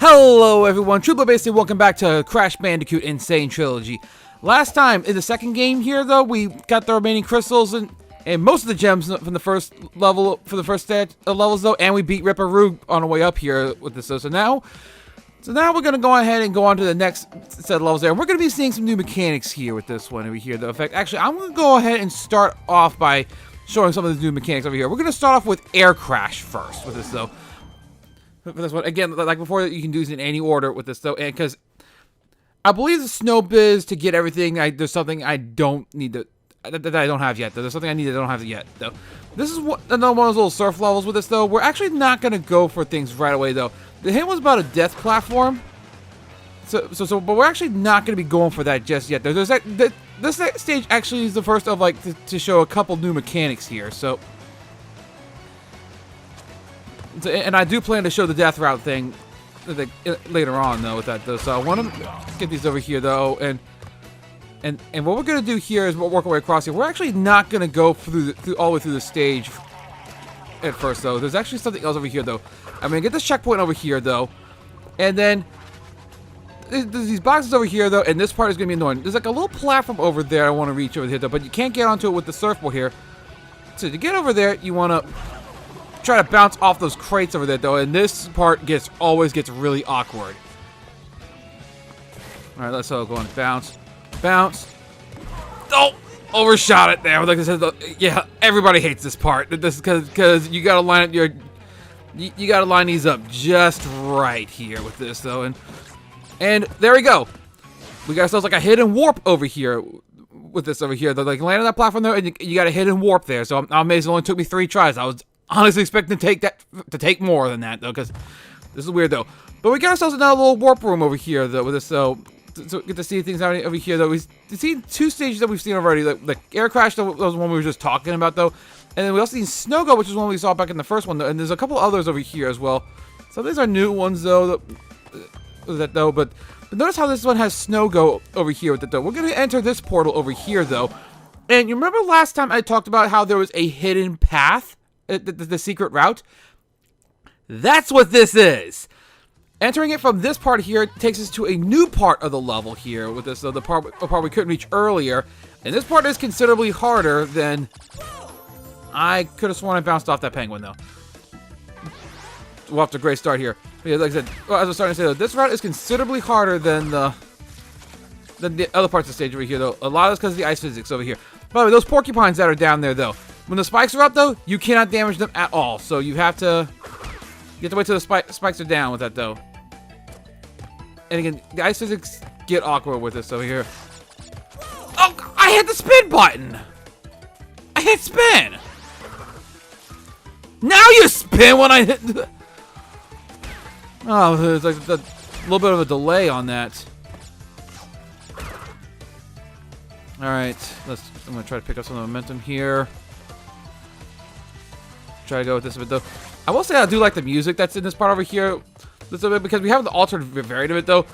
Hello everyone, Trooper Basically, welcome back to Crash Bandicoot and Sane Trilogy. Last time, in the second game here though, we got the remaining crystals and most of the gems from the first level, for the first levels though, and we beat Ripperoo on our way up here with this. So now we're going to go ahead and go on to the next set of levels there. And we're going to be seeing some new mechanics here with this one over here though. In fact, actually, I'm going to go ahead and start off by showing some of the new mechanics over here. We're going to start off with Air Crash first with this though. For this one, again, like before, you can do this in any order with this though, and because I believe the Snow Biz to get everything, there's something I don't need to, that I don't have yet though. There's something I need that I don't have yet though. This is another one of those little surf levels with this though. We're actually not gonna go for things right away though. The hint was about a death platform, but we're actually not gonna be going for that just yet. There's this stage actually is the first of like to show a couple new mechanics here. So. And I do plan to show the death route thing later on though with that though. So I want to get these over here though, and what we're gonna do here is we'll work our way across here. We're actually not gonna go through all the way through the stage at first though. There's actually something else over here though. I'm gonna get this checkpoint over here though, and then there's these boxes over here though, and this part is gonna be annoying. There's like a little platform over there I want to reach over here though, but you can't get onto it with the surfboard here. So to get over there, you want to try to bounce off those crates over there though, and this part always gets really awkward. All right, let's go and bounce. Oh, overshot it there. Like I said, yeah, everybody hates this part. This because you gotta line up you gotta line these up just right here with this though, and there we go. We got ourselves like a hidden warp over here with this over here. Though, like land on that platform there, and you got a hidden warp there. So I'm amazed it only took me 3 tries. I was honestly expecting to take more than that though, because this is weird though. But we got ourselves another little warp room over here though with this, so get to see things out over here though. We've seen 2 stages that we've seen already. Like Air Crash that was one we were just talking about though, and then we also seen Snow Go, which is one we saw back in the first one though. And there's a couple others over here as well. So these are new ones though. But notice how this one has Snow Go over here with it though. We're gonna enter this portal over here though. And you remember last time I talked about how there was a hidden path? The secret route? That's what this is. Entering it from this part here takes us to a new part of the level here with this, so the part we couldn't reach earlier. And this part is considerably harder than I could have sworn I bounced off that penguin though. We're off to a great start here. Yeah, like I said, as I was starting to say though, this route is considerably harder than the other parts of the stage over here though. A lot of it's because of the ice physics over here. By the way, those porcupines that are down there though, when the spikes are up though, you cannot damage them at all. So you have to wait till the spikes are down with that though. And again, the ice physics get awkward with this over here. Oh, I hit the spin button. I hit spin. Now you spin when I hit. Oh, there's like a little bit of a delay on that. All right, I'm gonna try to pick up some of the momentum here. Try to go with this a bit though. I will say I do like the music that's in this part over here, because we have the alternate variant of it though,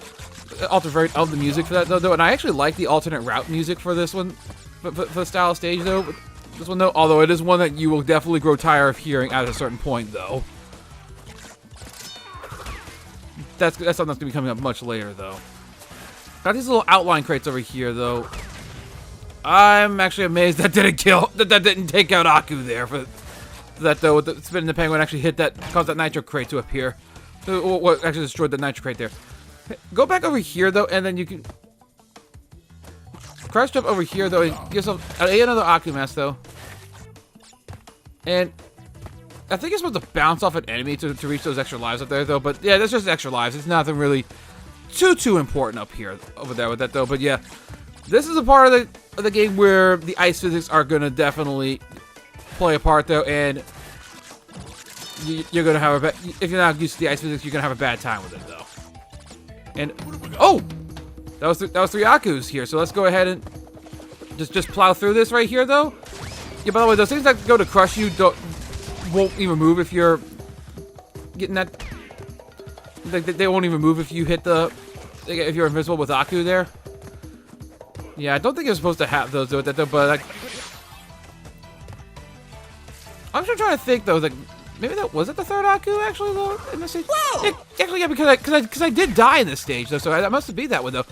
alternate variant of the music for that though, and I actually like the alternate route music for this one, for the style of stage though. This one though, although it is one that you will definitely grow tired of hearing at a certain point though. That's something that's gonna be coming up much later though. Got these little outline crates over here though. I'm actually amazed that didn't take out Aku there for that though. With the spinning the penguin actually caused that nitro crate to appear. What actually destroyed the nitro crate there. Go back over here though, and then you can crash jump over here though, and get yourself another Aku mask though. And I think you're supposed to bounce off an enemy to reach those extra lives up there though. But yeah, that's just extra lives. It's nothing really too important up here over there with that though. But yeah, this is a part of the game where the ice physics are gonna definitely play a part though, and you're gonna have if you're not used to the ice physics, you're gonna have a bad time with it though. And oh, that was 3 Akus here. So let's go ahead and just plow through this right here though. Yeah, by the way, those things that go to crush you won't even move if you're getting that. They won't even move if you hit if you're invisible with Aku there. Yeah, I don't think you're supposed to have those though, but like, I'm just trying to think though, like Maybe that was it the third Aku actually though in this stage. Yeah, actually, yeah, because I did die in this stage though, so that must have been that one though.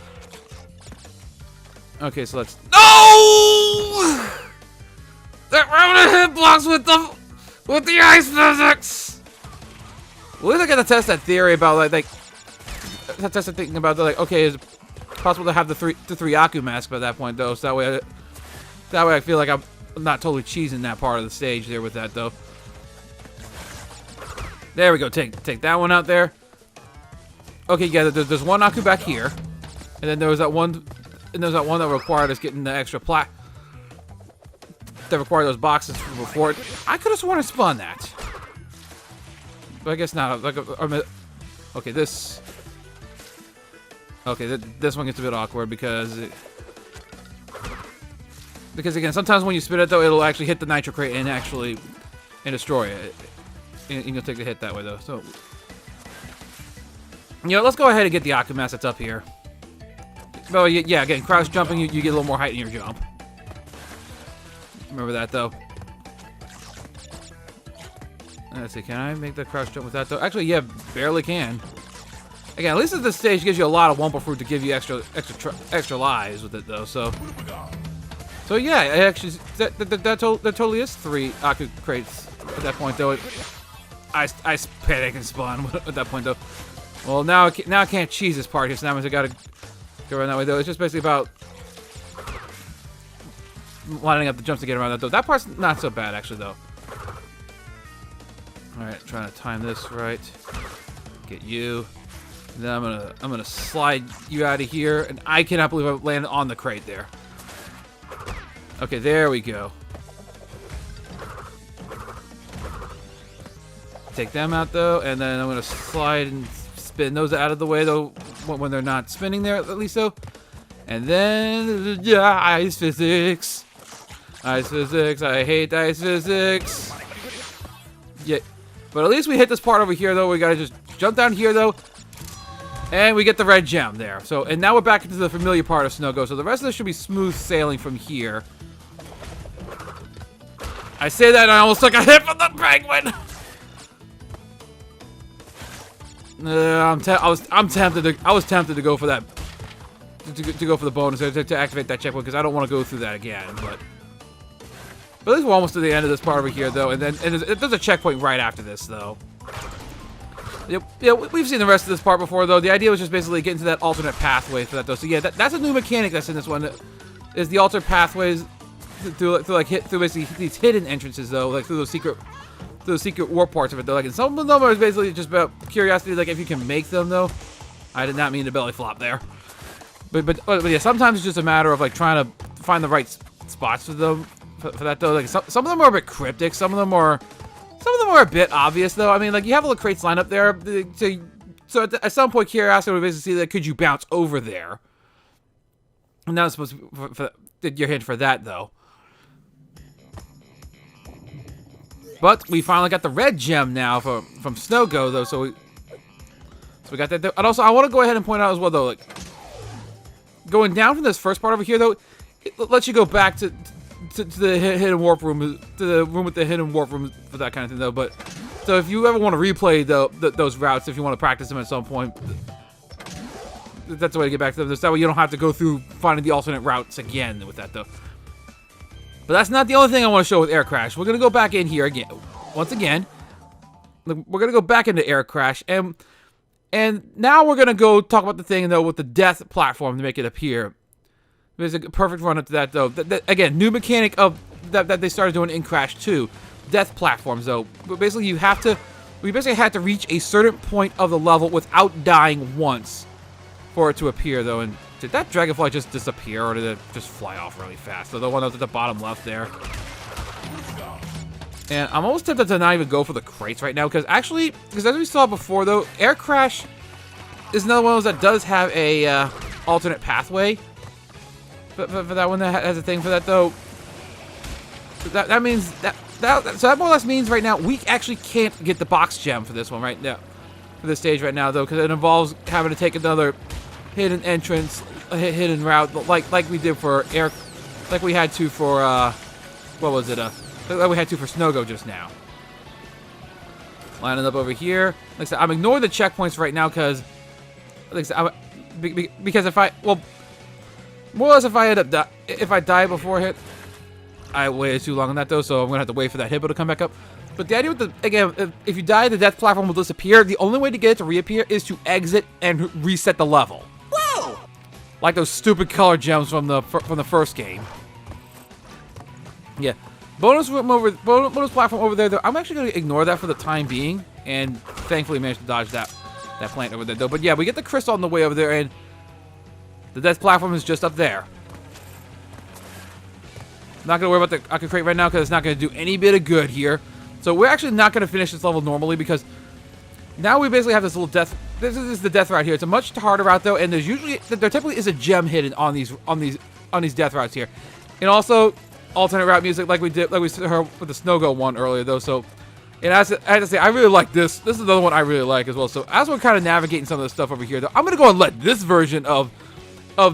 Okay, so let's. No! That round hitbox with the ice physics. Well, at least I got to test that theory about like test the thinking about like, okay, is it possible to have the three Aku masks by that point though? So that way I feel like I'm not totally cheesing that part of the stage there with that though. There we go. Take that one out there. Okay, yeah. There's one Aku back here, and then there was that one. And there's that one that required us getting the extra plat. That required those boxes before it. I could have sworn I spun that, but I guess not. Like, okay, this. Okay, this one gets a bit awkward because again, sometimes when you spin it though, it'll actually hit the nitro crate and destroy it. And you'll take the hit that way though. So, let's go ahead and get the Aku mask that's up here. Oh, yeah, again, crouch jumping, you get a little more height in your jump. Remember that, though. Let's see, can I make the crouch jump with that, though? Actually, yeah, barely can. Again, at least at this stage, gives you a lot of Wumpa Fruit to give you extra lives with it, though, so yeah, actually, that totally is 3 Aku crates at that point, though. I panic and spawn at that point, though. Well, now I can't cheese this part here, so now I gotta go around that way, though. It's just basically about lining up the jumps to get around that, though. That part's not so bad, actually, though. Alright, trying to time this right. Get you. Then I'm gonna slide you out of here, and I cannot believe I landed on the crate there. Okay, there we go. Take them out, though, and then I'm gonna slide and spin those out of the way, though, when they're not spinning there, at least, though. And then, yeah, ice physics. Ice physics, I hate ice physics. Yeah, but at least we hit this part over here, though. We gotta just jump down here, though. And we get the red gem there. So, and now we're back into the familiar part of Snogo. So the rest of this should be smooth sailing from here. I say that and I almost took a hit from the penguin. I'm tempted to go for that. To go for the bonus to activate that checkpoint because I don't want to go through that again. But at least we're almost to the end of this part over here, though. And then there's a checkpoint right after this, though. Yeah, we've seen the rest of this part before, though. The idea was just basically getting to that alternate pathway for that, though. So yeah, that's a new mechanic that's in this one. Is the alternate pathways through basically these hidden entrances, though, like through those secret warp parts of it, though. Like, and some of them are basically just about curiosity, like if you can make them, though. I did not mean to belly flop there. But yeah, sometimes it's just a matter of like trying to find the right spots for them for that, though. Like some of them are a bit cryptic, some of them are a bit obvious, though. I mean, like, you have all the crates lined up there. So at some point, curiosity would basically see that could you bounce over there? And that was supposed to be your hint for that, though. But we finally got the red gem now from Snogo, though. So we got that there. And also, I want to go ahead and point out as well, though, like going down from this first part over here, though, it lets you go back to the hidden warp room, to the room with the hidden warp room for that kind of thing, though. But so if you ever want to replay those routes, if you want to practice them at some point, that's the way to get back to them. That way you don't have to go through finding the alternate routes again with that, though. But that's not the only thing I want to show with Air Crash. We're gonna go back in here again, once again. We're gonna go back into Air Crash, and now we're gonna go talk about the thing, though, with the death platform to make it appear. There's a perfect run up to that, though. Again, new mechanic of that they started doing in Crash 2. Death platforms, though. But basically, we basically had to reach a certain point of the level without dying once for it to appear, though. And did that dragonfly just disappear, or did it just fly off really fast? So the one that was at the bottom left there. And I'm almost tempted to not even go for the crates right now, because as we saw before, though, Air Crash is another one of those that does have a alternate pathway. But for that one that has a thing for that, though, that means so that more or less means right now we actually can't get the box gem for this one right now, for this stage right now, though, because it involves having to take another hidden entrance, a hidden route, like we did for like we had to for what was it? Like we had to for Snogo just now. Lining up over here. Like I said, I'm ignoring the checkpoints right now because, like I said, because if I, well, more or less if I end up if I die before hit, I waited too long on that though, so I'm gonna have to wait for that hippo to come back up. But the idea with the, again, if you die, the death platform will disappear. The only way to get it to reappear is to exit and reset the level. Whoa! Like those stupid color gems from the first game. Yeah. Bonus platform over there, though. I'm actually going to ignore that for the time being, and thankfully managed to dodge that plant over there, though. But yeah, we get the crystal on the way over there, and the death platform is just up there. Not going to worry about the Aku Crate right now because it's not going to do any bit of good here. So we're actually not going to finish this level normally because now we basically have this little death. This is the death route here. It's a much harder route though, and there typically is a gem hidden on these death routes here, and also alternate route music like we heard with the Snow Go one earlier though. So, and I have to say I really like this. This is another one I really like as well. So as we're kind of navigating some of the stuff over here though, I'm going to go and let this version of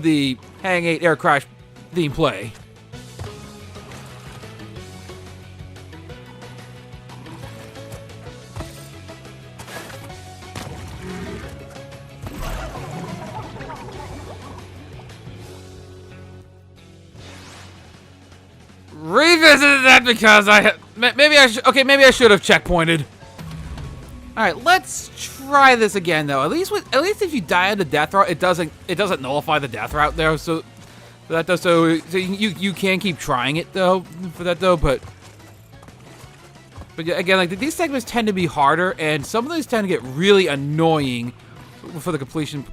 the Hang 8 Air Crash theme play. Revisited that because maybe I should have checkpointed. All right, let's try this again though. At least if you die on the death route, it doesn't nullify the death route there. So you can keep trying it though for that though. But yeah, again, like these segments tend to be harder, and some of these tend to get really annoying for the completion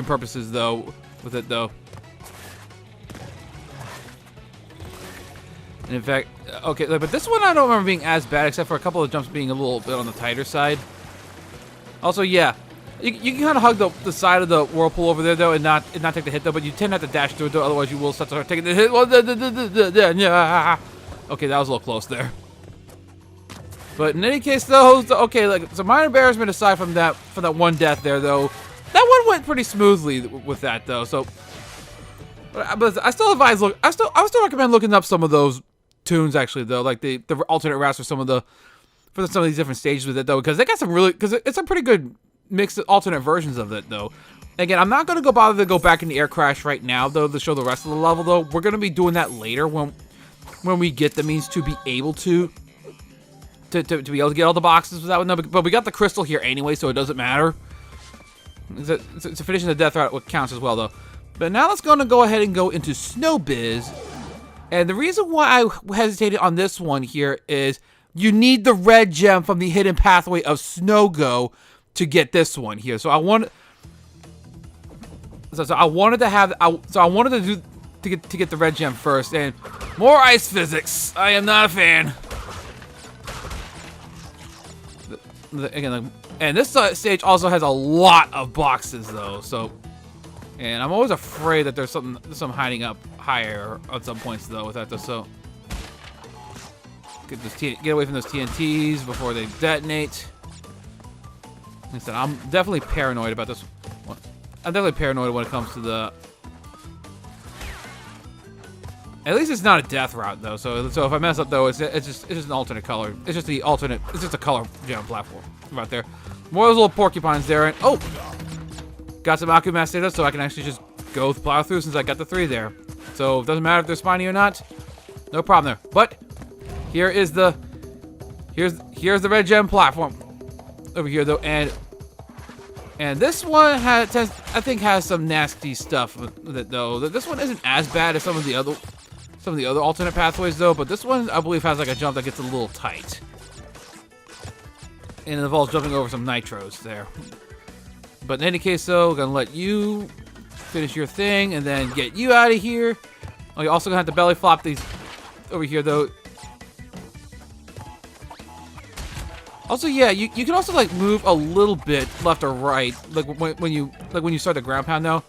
purposes though. With it though. And in fact, okay, but this one I don't remember being as bad, except for a couple of jumps being a little bit on the tighter side. Also, yeah, you can kind of hug the side of the whirlpool over there though, and not take the hit though. But you tend to have to dash through it though, otherwise you will start taking the hit. Okay, that was a little close there. But in any case though, okay, like it's a minor embarrassment aside from that one death there though. That one went pretty smoothly with that though. So, but I still advise I still recommend looking up some of those tunes actually though, like the alternate routes for some of these different stages with it though, because they got some really, because it's a pretty good mix of alternate versions of it though. Again, I'm not gonna bother to go back into Air Crash right now though to show the rest of the level though. We're gonna be doing that later when we get the means to be able to be able to get all the boxes with that one. No, but we got the crystal here anyway, so it doesn't matter. So finishing the death route what counts as well though. But now let's go ahead and go into Snowbiz. And the reason why I hesitated on this one here is you need the red gem from the hidden pathway of Snow Go to get this one here. So I wanted to get the red gem first, and more ice physics. I am not a fan. Again, and this stage also has a lot of boxes though. So. And I'm always afraid that there's some hiding up higher at some points though with that though. So get away from those TNTs before they detonate. Like I said, I'm definitely paranoid about this one. I'm definitely paranoid when it comes to the. At least it's not a death route though. So if I mess up though, it's just an alternate color. It's just a color gem platform right there. More of those little porcupines there, and oh. Got some Aku Master so I can actually just go plow through since I got the 3 there. So it doesn't matter if they're spiny or not. No problem there. But here's the red gem platform over here though, and this one I think has some nasty stuff with it though. This one isn't as bad as some of the other alternate pathways though, but this one I believe has like a jump that gets a little tight. And it involves jumping over some nitros there. But in any case, though, we're going to let you finish your thing and then get you out of here. Oh, you're also going to have to belly flop these over here, though. Also, yeah, you can also, like, move a little bit left or right, like when you start the ground pound, though.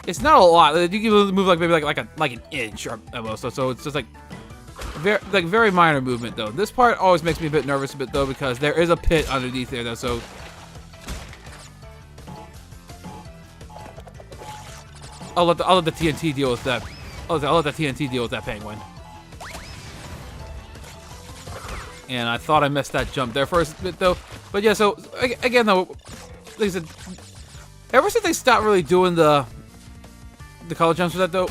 It's not a lot. You can move, like, maybe like an inch or almost. So it's just, like, very minor movement, though. This part always makes me a bit nervous, though, because there is a pit underneath there, though, so... I'll let the TNT deal with that. I'll let the TNT deal with that penguin. And I thought I missed that jump there for a bit though. But yeah, so again though, like I said, ever since they stopped really doing the color jumps for that though,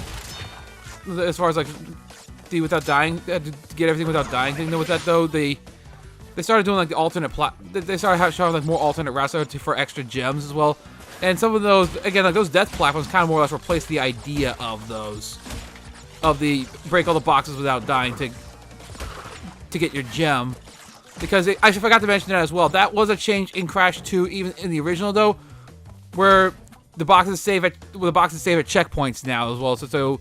as far as like the without dying, to get everything without dying thing with that though, they started doing like the alternate they started showing like more alternate routes for extra gems as well. And some of those, again, like those death platforms kind of more or less replace the idea of those, of the break all the boxes without dying to get your gem. Because I forgot to mention that as well. That was a change in Crash 2, even in the original though, where the boxes save at checkpoints now as well. So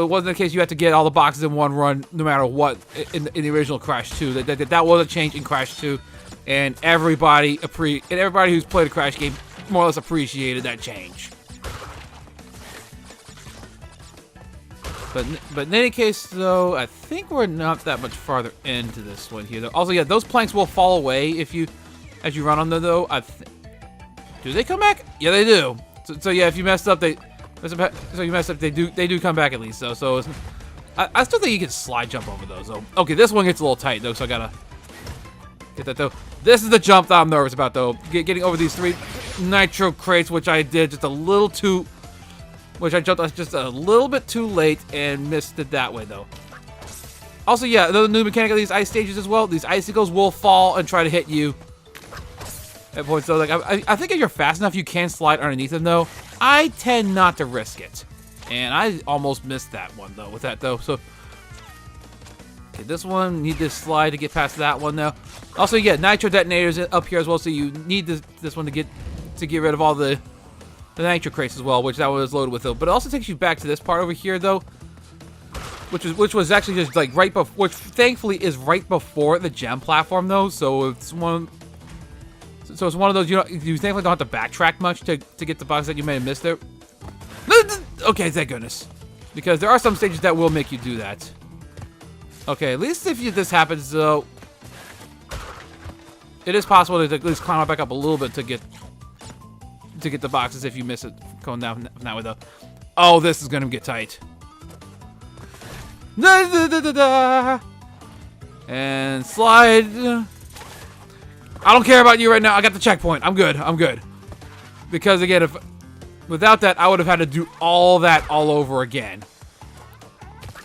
it wasn't the case you had to get all the boxes in one run no matter what in the original Crash 2. That was a change in Crash 2, and everybody who's played a Crash game more or less appreciated that change. But in any case, though, I think we're not that much farther into this one here. Though. Also, yeah, those planks will fall away as you run on them, though. Do they come back? Yeah, they do. So yeah, if you messed up, they do come back at least. Though. So I still think you can slide jump over those. Though. Okay, this one gets a little tight though, so I gotta get that though. This is the jump that I'm nervous about though. Getting over these 3 nitro crates, which I did just a little too. Which I jumped just a little bit too late and missed it that way though. Also, yeah, the new mechanic of these ice stages as well. These icicles will fall and try to hit you at points. So like, I think if you're fast enough, you can slide underneath them though. I tend not to risk it, and I almost missed that one though. With that though, so okay, this one need this slide to get past that one now. Also, yeah, nitro detonators up here as well. So you need this one to get rid of all the nitro crates as well, which that one was loaded with though. But it also takes you back to this part over here though, which was actually just like right before, which thankfully is right before the gem platform though. So it's one of those you thankfully don't have to backtrack much to get the box that you may have missed there. Okay, thank goodness, because there are some stages that will make you do that. Okay, at least if this happens though, it is possible to at least climb back up a little bit to get the boxes if you miss it going down that way though. Oh, this is gonna get tight. And slide. I don't care about you right now. I got the checkpoint. I'm good. Because again, without that, I would have had to do all that all over again.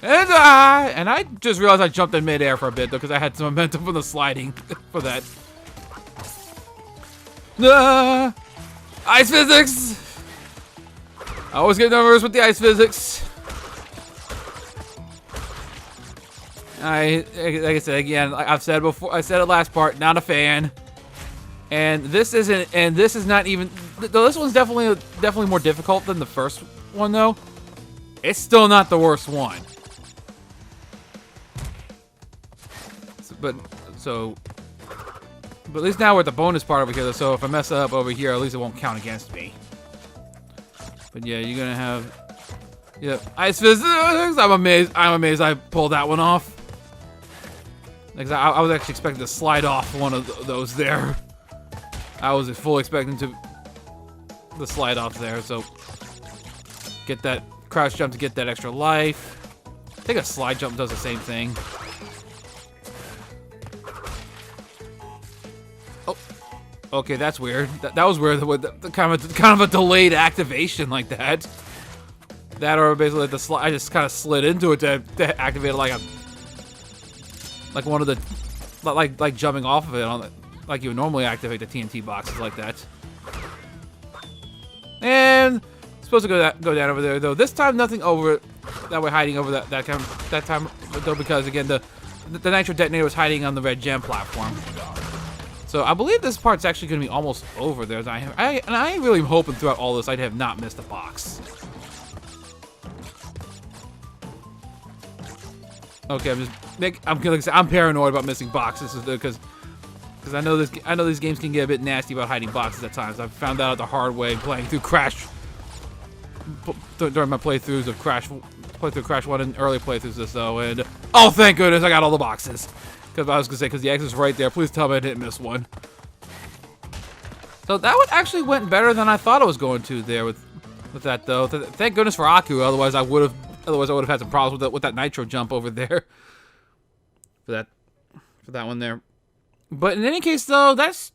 And I just realized I jumped in midair for a bit though, because I had some momentum from the sliding for that. Ice physics! I always get nervous with the ice physics. Like I said again, I've said before, I said it last part, not a fan. And this is not even, this one's definitely more difficult than the first one though. It's still not the worst one. But at least now we're at the bonus part over here, so if I mess up over here, at least it won't count against me. But yeah, you're gonna have, yeah, ice physics. I'm amazed I pulled that one off. Like I was actually expecting to slide off one of those there. I was fully expecting to slide off there, so get that crouch jump to get that extra life. I think a slide jump does the same thing. Okay, that's weird. That was weird. The kind of a delayed activation like that. That or basically the slide. I just kind of slid into it to activate it like one of the like jumping off of it on like you would normally activate the TNT boxes like that. And it's supposed to go down over there though. This time nothing over that we're hiding over that time though, because again the nitro detonator was hiding on the red gem platform. So I believe this part's actually going to be almost over there. I really am hoping throughout all this I'd have not missed a box. Okay, I'm paranoid about missing boxes because I know these games can get a bit nasty about hiding boxes at times. I've found that out the hard way playing through Crash during my playthroughs of Crash 1 and early playthroughs of this though. And oh, thank goodness I got all the boxes. Because I was gonna say, because the X is right there. Please tell me I didn't miss one. So that one actually went better than I thought it was going to there with that though. Thank goodness for Aku. Otherwise I would have had some problems with that nitro jump over there. For that one there. But in any case, though, that's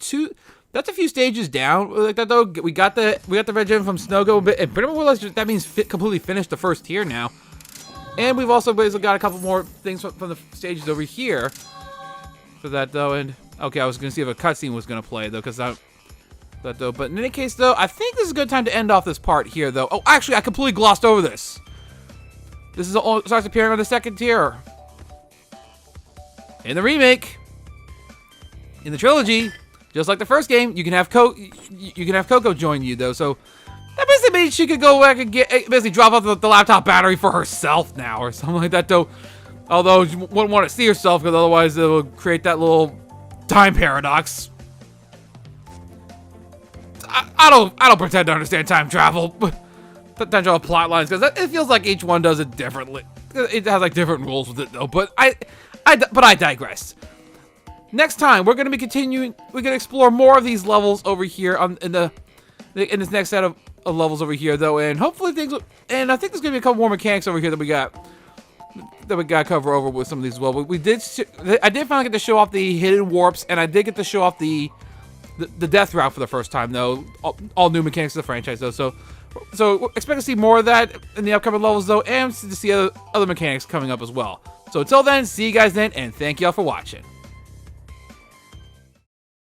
a few stages down. Like that, though, we got the red gem from Snowgo, and pretty much that means completely finished the first tier now. And we've also basically got a couple more things from the stages over here for that, though. And okay, I was gonna see if a cutscene was gonna play, though, because that though. But in any case, though, I think this is a good time to end off this part here, though. Oh, actually, I completely glossed over this. This starts appearing on the second tier. In the remake, in the trilogy, just like the first game, you can have Coco join you, though. So that basically means she could go back and basically drop off the laptop battery for herself now, or something like that, though. Although you wouldn't want to see herself, because otherwise it will create that little time paradox. I don't pretend to understand time travel, potential plot lines, because it feels like each one does it differently. It has like different rules with it, though. But I digress. Next time we're gonna be continuing. We're gonna explore more of these levels over here in this next set of levels over here, though, and hopefully and I think there's gonna be a couple more mechanics over here that we got to cover over with some of these as well. But I did finally get to show off the hidden warps, and I did get to show off the death route for the first time, though. All new mechanics of the franchise, though. So expect to see more of that in the upcoming levels, though, and to see other mechanics coming up as well. So until then, see you guys then, and thank y'all for watching.